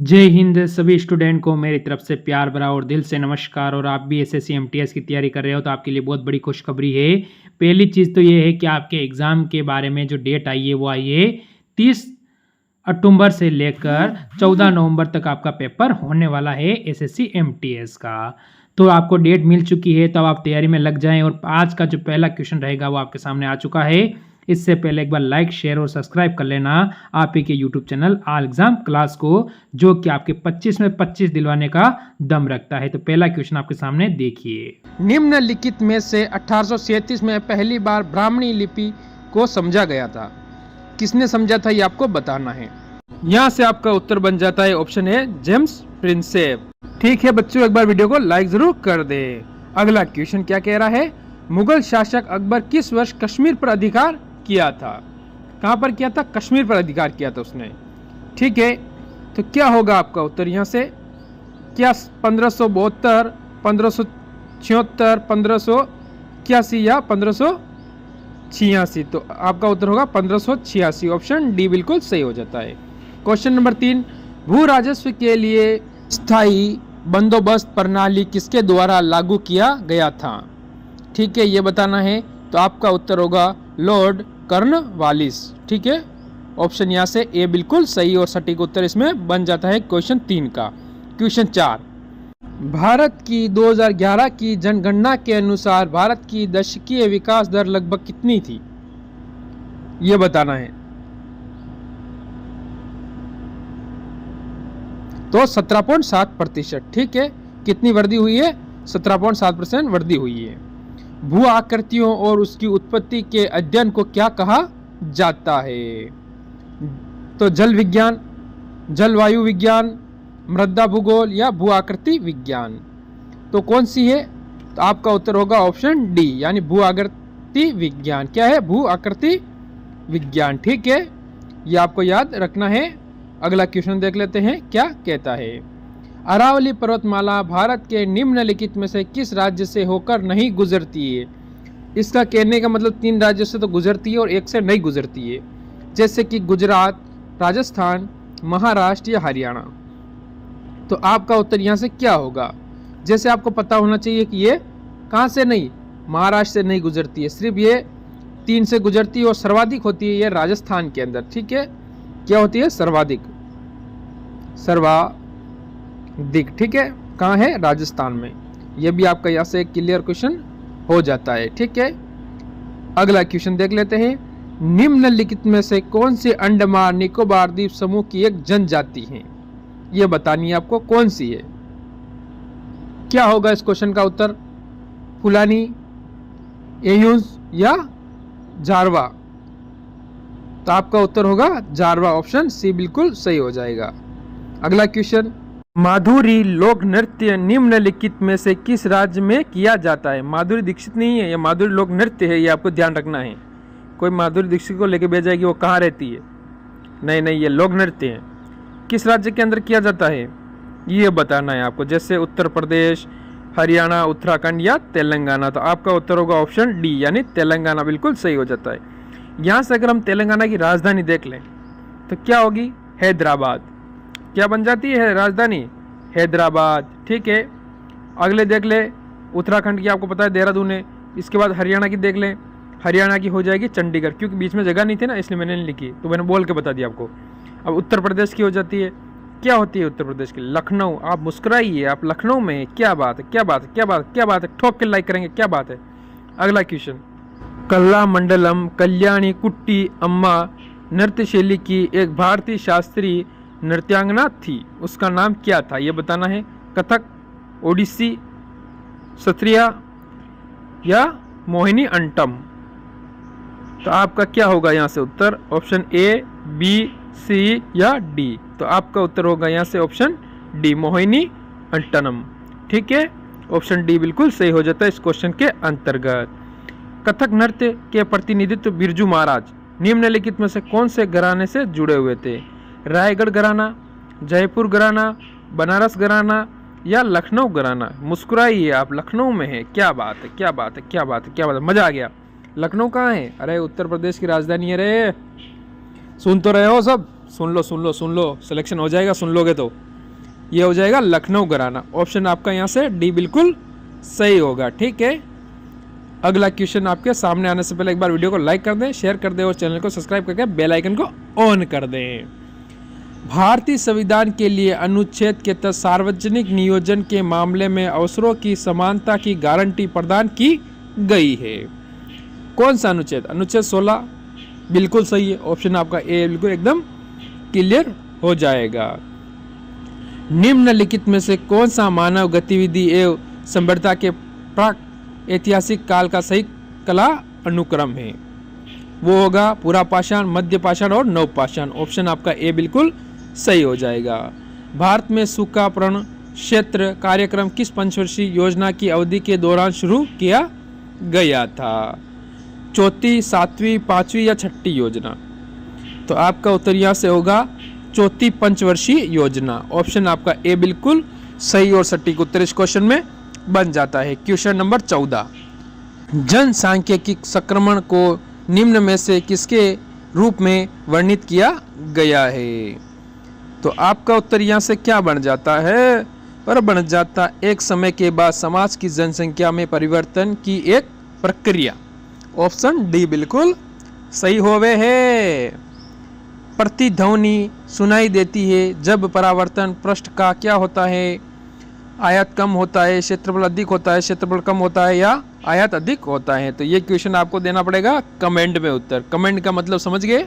जय हिंद सभी स्टूडेंट को मेरी तरफ से प्यार भरा और दिल से नमस्कार। और आप भी एसएससी एमटीएस की तैयारी कर रहे हो तो आपके लिए बहुत बड़ी खुशखबरी है। पहली चीज़ तो ये है कि आपके एग्ज़ाम के बारे में जो डेट आई है वो आई है 30 अक्टूबर से लेकर 14 नवंबर तक आपका पेपर होने वाला है एसएससी एमटीएस का। तो आपको डेट मिल चुकी है, तो अब आप तैयारी में लग जाएं। और आज का जो पहला क्वेश्चन रहेगा वो आपके सामने आ चुका है। इससे पहले एक बार लाइक, शेयर और सब्सक्राइब कर लेना आप ही के YouTube channel all exam class को, जो कि आपके 25 में 25 दिलवाने का दम रखता है। तो पहला क्वेश्चन आपके सामने देखिए। निम्नलिखित में से 1837 में पहली बार ब्राह्मणी लिपि को समझा गया था। किसने समझा था ये आपको बताना है। यहाँ से आपका उत्तर बन जाता है ऑप्शन है जेम्स प्रिंसेप। ठीक है बच्चों, एक बार वीडियो को लाइक जरूर कर दे। अगला क्वेश्चन क्या कह रहा है, मुगल शासक अकबर किस वर्ष कश्मीर पर अधिकार किया था। कहां पर किया था, कश्मीर पर अधिकार किया था उसने। ठीक है, तो क्या होगा आपका उत्तर यहाँ से, क्या 1572, 1576, 1581 या 1586। तो आपका उत्तर होगा 1586, ऑप्शन डी बिल्कुल सही हो जाता है। क्वेश्चन नंबर 3, भू राजस्व के लिए स्थायी बंदोबस्त प्रणाली किसके द्वारा लागू किया गया था। ठीक है, ये बताना है। तो आपका उत्तर होगा लॉर्ड कॉर्नवालिस। ठीक है, ऑप्शन यहाँ से ए बिल्कुल सही और सटीक उत्तर इसमें बन जाता है क्वेश्चन 3 का। क्वेश्चन 4, भारत की 2011 की जनगणना के अनुसार भारत की दशकीय विकास दर लगभग कितनी थी, यह बताना है। तो 17.7%। ठीक है, कितनी वृद्धि हुई है, 17.7% वृद्धि हुई है। भू आकृतियों और उसकी उत्पत्ति के अध्ययन को क्या कहा जाता है। तो जल विज्ञान, जलवायु विज्ञान, मृदा भूगोल या भू आकृति विज्ञान। तो कौन सी है, तो आपका उत्तर होगा ऑप्शन डी, यानी भू आकृति विज्ञान। क्या है, भू आकृति विज्ञान। ठीक है, ये आपको याद रखना है। अगला क्वेश्चन देख लेते हैं क्या कहता है। अरावली पर्वतमाला भारत के निम्नलिखित में से किस राज्य से होकर नहीं गुजरती है। इसका कहने का मतलब 3 राज्यों से तो गुजरती है और एक से नहीं गुजरती है, जैसे कि गुजरात, राजस्थान, महाराष्ट्र या हरियाणा। तो आपका उत्तर यहाँ से क्या होगा, जैसे आपको पता होना चाहिए कि ये कहाँ से नहीं, महाराष्ट्र से नहीं गुजरती है, सिर्फ ये 3 से गुजरती है और सर्वाधिक होती है ये राजस्थान के अंदर। ठीक है, क्या होती है, सर्वाधिक। ठीक है, कहाँ है, राजस्थान में। यह भी आपका यहाँ से एक क्लियर क्वेश्चन हो जाता है। ठीक है, अगला क्वेश्चन देख लेते हैं। निम्नलिखित में से कौन सी अंडमान निकोबार द्वीप समूह की एक जनजाति है, यह बतानी है आपको कौन सी है। क्या होगा इस क्वेश्चन का उत्तर, फुलानी, एयूस या जारवा। तो आपका उत्तर होगा जारवा, ऑप्शन सी बिल्कुल सही हो जाएगा। अगला क्वेश्चन, माधुरी लोक नृत्य निम्नलिखित में से किस राज्य में किया जाता है। माधुरी दीक्षित नहीं है, यह माधुरी लोक नृत्य है, ये आपको ध्यान रखना है। कोई माधुरी दीक्षित को लेके भेजा है कि वो कहाँ रहती है, नहीं नहीं, ये लोक नृत्य है। किस राज्य के अंदर किया जाता है ये बताना है आपको, जैसे उत्तर प्रदेश, हरियाणा, उत्तराखंड या तेलंगाना। तो आपका उत्तर होगा ऑप्शन डी, यानी तेलंगाना बिल्कुल सही हो जाता है। यहाँ से अगर हम तेलंगाना की राजधानी देख लें तो क्या होगी, हैदराबाद। क्या बन जाती है राजधानी, हैदराबाद। ठीक है, अगले देख ले, उत्तराखंड की आपको पता है देहरादून है। इसके बाद हरियाणा की देख लें, हरियाणा की हो जाएगी चंडीगढ़, क्योंकि बीच में जगह नहीं थी ना इसलिए मैंने नहीं लिखी, तो मैंने बोल के बता दिया आपको। अब उत्तर प्रदेश की हो जाती है, क्या होती है उत्तर प्रदेश की, लखनऊ। आप मुस्कुराइए, आप लखनऊ में है, क्या बात है, क्या बात है, क्या बात है, क्या बात है, ठोक के लाइक करेंगे, क्या बात है। अगला क्वेश्चन, कल्ला मंडलम कल्याणी कुट्टी अम्मा नृत्य शैली की एक भारतीय शास्त्रीय नृत्यांगना थी, उसका नाम क्या था, यह बताना है। कथक, ओडिसी, सत्रिया या मोहिनी अंटम। तो आपका क्या होगा यहाँ से उत्तर, ऑप्शन ए, बी, सी या डी। तो आपका उत्तर होगा यहाँ से ऑप्शन डी, मोहिनी अंटनम। ठीक है, ऑप्शन डी बिल्कुल सही हो जाता है इस क्वेश्चन के अंतर्गत। कथक नृत्य के प्रतिनिधित्व बिरजू महाराज निम्नलिखित में से कौन से घराने से जुड़े हुए थे। रायगढ़ घराना, जयपुर घराना, बनारस घराना या लखनऊ घराना। मुस्कुराइए, आप लखनऊ में हैं, क्या बात है, क्या बात है, क्या बात है, क्या बात है, मजा आ गया। लखनऊ कहाँ है, अरे उत्तर प्रदेश की राजधानी है रे, सुन तो रहे हो सब, सुन लो, सिलेक्शन हो जाएगा सुन लोगे तो। ये हो जाएगा लखनऊ घराना। ऑप्शन आपका यहाँ से डी बिल्कुल सही होगा। ठीक है, अगला क्वेश्चन आपके सामने आने से पहले एक बार वीडियो को लाइक कर दें, शेयर कर दें और चैनल को सब्सक्राइब करके बेल आइकन को ऑन कर दें। भारतीय संविधान के लिए अनुच्छेद के तहत सार्वजनिक नियोजन के मामले में अवसरों की समानता की गारंटी प्रदान की गई है। कौन सा अनुच्छेद? अनुच्छेद 16 बिल्कुल सही है। ऑप्शन आपका ए बिल्कुल एकदम क्लियर हो जाएगा। निम्नलिखित में से कौन सा मानव गतिविधि एवं सभ्यता के प्राक ऐतिहासिक काल का सही कला अनुक्रम है? वो होगा पुरापाषाण, मध्य पाषाण और नवपाषाण। ऑप्शन आपका ए बिल्कुल सही हो जाएगा। भारत में सूखा प्रण क्षेत्र कार्यक्रम किस पंचवर्षीय योजना की अवधि के दौरान शुरू किया गया था? चौथी, सातवीं, पांचवी या छठी योजना? तो आपका उत्तर यहाँ से होगा चौथी पंचवर्षीय योजना। ऑप्शन आपका ए बिल्कुल सही और सटीक उत्तर इस क्वेश्चन में बन जाता है। क्वेश्चन नंबर 14, जनसांख्यिकी संक्रमण को निम्न में से किसके रूप में वर्णित किया गया है? तो आपका उत्तर यहाँ से क्या बन जाता है? और बन जाता एक समय के बाद समाज की जनसंख्या में परिवर्तन की एक प्रक्रिया। ऑप्शन डी बिल्कुल सही होवे है। प्रतिध्वनि सुनाई देती है जब परावर्तन पृष्ठ का क्या होता है? आयत कम होता है, क्षेत्रफल अधिक होता है, क्षेत्रफल कम होता है या आयत अधिक होता है? तो ये क्वेश्चन आपको देना पड़ेगा कमेंट में उत्तर। कमेंट का मतलब समझ गए?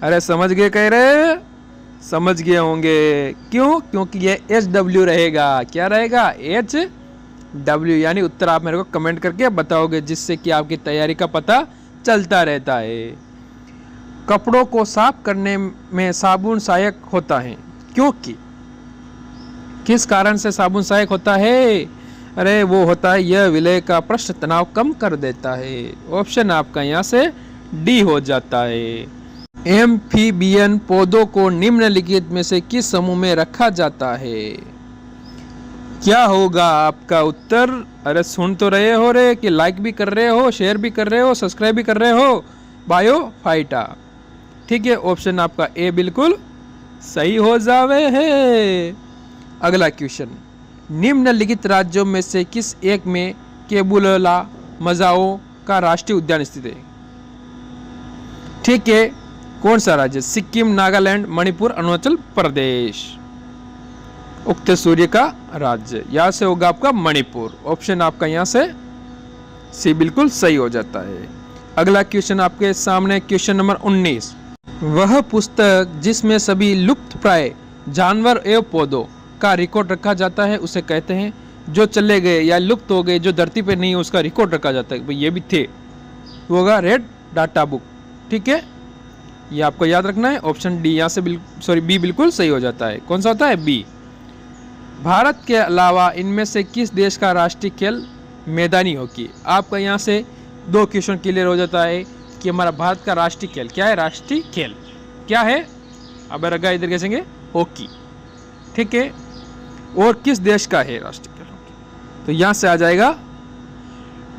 अरे समझ गए कह रहे? समझ गए होंगे। क्यों? क्योंकि ये HW रहेगा। क्या रहेगा? HW, यानी उत्तर आप मेरे को कमेंट करके बताओगे, जिससे कि आपकी तैयारी का पता चलता रहता है। कपड़ों को साफ करने में साबुन सहायक होता है, क्योंकि किस कारण से साबुन सहायक होता है? अरे वो होता है यह विलय का पृष्ठ तनाव कम कर देता है। ऑप्शन आपका यहाँ से डी हो जाता है। एम्फीबियन पौधों को निम्नलिखित में से किस समूह में रखा जाता है? क्या होगा आपका उत्तर? अरे सुन तो रहे हो रे कि लाइक भी कर रहे हो, शेयर भी कर रहे हो, सब्सक्राइब भी कर रहे हो। बायोफाइटा। ठीक है, ऑप्शन आपका ए बिल्कुल सही हो जावे है। अगला क्वेश्चन, निम्नलिखित राज्यों में से किस एक में केबुला मजाओ का राष्ट्रीय उद्यान स्थित है? ठीक है, कौन सा राज्य? सिक्किम, नागालैंड, मणिपुर, अरुणाचल प्रदेश। उगते सूर्य का राज्य, यहां से होगा आपका मणिपुर। ऑप्शन आपका यहां से सी बिल्कुल सही हो जाता है। अगला क्वेश्चन आपके सामने, क्वेश्चन नंबर 19, वह पुस्तक जिसमें सभी लुप्त प्राय जानवर एवं पौधों का रिकॉर्ड रखा जाता है उसे कहते हैं? जो चले गए या लुप्त हो गए, जो धरती पे नहीं है, उसका रिकॉर्ड रखा जाता है। ये भी थे, वो होगा रेड डाटा बुक। ठीक है, ये आपको याद रखना है। ऑप्शन डी यहाँ से बी बिल्कुल सही हो जाता है। कौन सा होता है? बी। भारत के अलावा इनमें से किस देश का राष्ट्रीय खेल मैदानी हॉकी? आपका यहाँ से 2 क्वेश्चन क्लियर हो जाता है कि हमारा भारत का राष्ट्रीय खेल क्या है। राष्ट्रीय खेल क्या है? अब रगा इधर कैसेंगे हॉकी। ठीक है, और किस देश का है राष्ट्रीय खेल हॉकी? तो यहाँ से आ जाएगा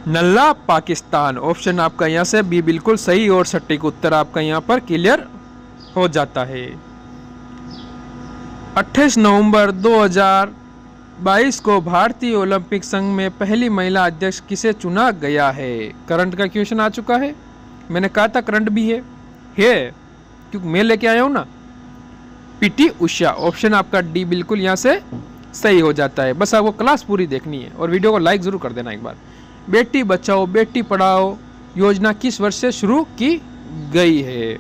नल्ला पाकिस्तान। ऑप्शन आपका यहाँ से बी बिल्कुल सही और सटीक उत्तर आपका यहाँ पर क्लियर हो जाता है। 28 नवंबर 2022 को भारतीय ओलंपिक संघ में पहली महिला अध्यक्ष किसे चुना गया है? करंट का क्वेश्चन आ चुका है। मैंने कहा था करंट भी है क्योंकि मैं लेके आया हूं ना। पीटी उषा। ऑप्शन आपका डी बिल्कुल यहाँ से सही हो जाता है। बस आपको क्लास पूरी देखनी है और वीडियो को लाइक जरूर कर देना एक बार। बेटी बचाओ बेटी पढ़ाओ योजना किस वर्ष से शुरू की गई है?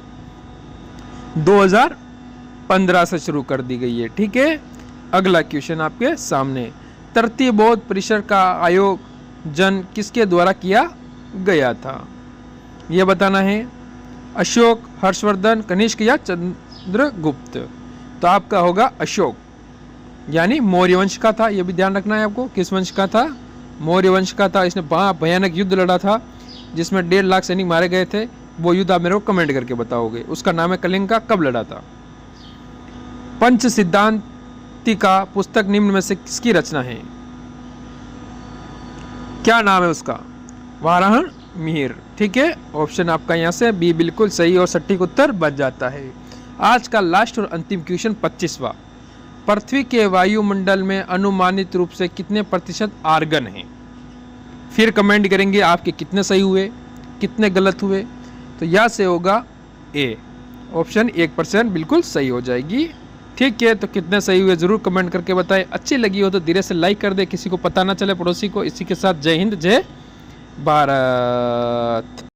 2015 से शुरू कर दी गई है। ठीक है, अगला क्वेश्चन आपके सामने, तृतीय बौद्ध परिषद का आयोजन किसके द्वारा किया गया था? यह बताना है। अशोक, हर्षवर्धन, कनिष्क या चंद्रगुप्त? तो आपका होगा अशोक, यानी मौर्य वंश का था। यह भी ध्यान रखना है आपको। किस वंश का था? मौर्य वंश का था। इसने भयानक युद्ध लड़ा था जिसमें 1.5 लाख सैनिक मारे गए थे। वो युद्ध आप मेरे को कमेंट करके बताओगे। उसका नाम है कलिंग का। कब लड़ा था? पंच सिद्धांतिका पुस्तक निम्न में से किसकी रचना है? क्या नाम है उसका? वाराहन मिहिर। ठीक है, ऑप्शन आपका यहाँ से बी बिल्कुल सही और सटीक उत्तर बन जाता है। आज का लास्ट और अंतिम क्वेश्चन 25वां। पृथ्वी के वायुमंडल में अनुमानित रूप से कितने प्रतिशत आर्गन हैं? फिर कमेंट करेंगे आपके कितने सही हुए, कितने गलत हुए। तो यहाँ से होगा ए, ऑप्शन 1% बिल्कुल सही हो जाएगी। ठीक है, तो कितने सही हुए ज़रूर कमेंट करके बताएं। अच्छी लगी हो तो धीरे से लाइक कर दे, किसी को पता ना चले, पड़ोसी को। इसी के साथ जय हिंद, जय भारत।